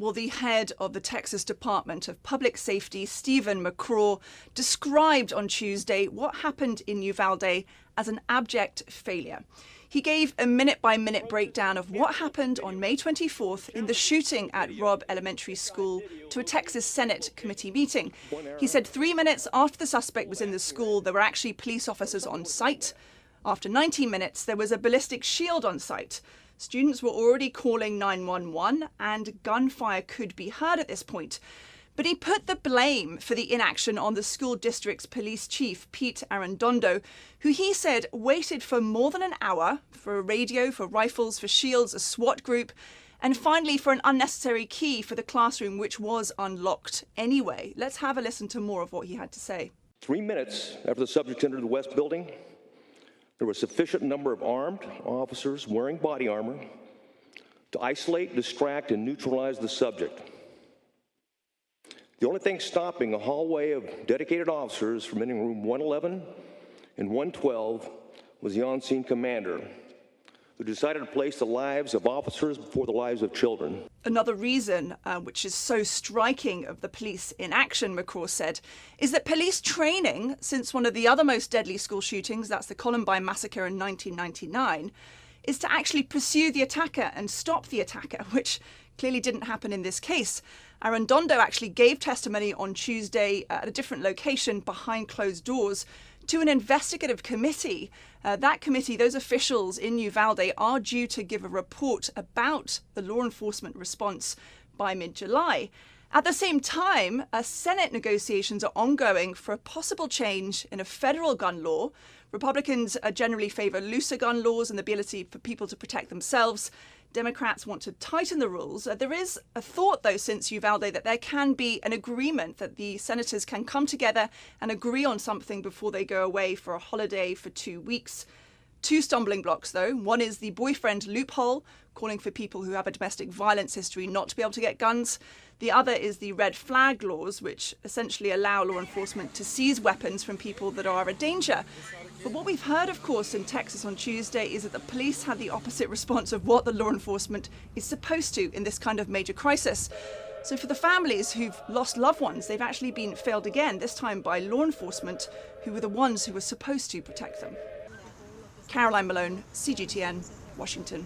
Well, the head of the Texas Department of Public Safety, Stephen McCraw, described on Tuesday what happened in Uvalde as an abject failure. He gave a minute-by-minute breakdown of what happened on May 24th in the shooting at Robb Elementary School to a Texas Senate committee meeting. He said 3 minutes after the suspect was in the school, there were actually police officers on site. After 19 minutes, there was a ballistic shield on site. Students were already calling 911 and gunfire could be heard at this point. But he put the blame for the inaction on the school district's police chief, Pete Arredondo, who he said waited for more than an hour for a radio, for rifles, for shields, a SWAT group, and finally for an unnecessary key for the classroom, which was unlocked anyway. Let's have a listen to more of what he had to say. 3 minutes after the subject entered the West Building, there was a sufficient number of armed officers wearing body armor to isolate, distract, and neutralize the subject. The only thing stopping a hallway of dedicated officers from entering room 111 and 112 was the on-scene commander, who decided to place the lives of officers before the lives of children. Another reason, which is so striking of the police in action, McCraw said, is that police training since one of the other most deadly school shootings, that's the Columbine massacre in 1999, is to actually pursue the attacker and stop the attacker, which clearly didn't happen in this case. Arredondo actually gave testimony on Tuesday at a different location behind closed doors to an investigative committee. That committee, those officials in Uvalde, are due to give a report about the law enforcement response by mid-July. At the same time, Senate negotiations are ongoing for a possible change in a federal gun law. Republicans generally favor looser gun laws and the ability for people to protect themselves. Democrats want to tighten the rules. There is a thought, though, since Uvalde that there can be an agreement that the senators can come together and agree on something before they go away for a holiday for 2 weeks. 2 stumbling blocks, though. One is the boyfriend loophole, calling for people who have a domestic violence history not to be able to get guns. The other is the red flag laws, which essentially allow law enforcement to seize weapons from people that are a danger. But what we've heard, of course, in Texas on Tuesday is that the police had the opposite response of what the law enforcement is supposed to in this kind of major crisis. So for the families who've lost loved ones, they've actually been failed again, this time by law enforcement, who were the ones who were supposed to protect them. Caroline Malone, CGTN, Washington.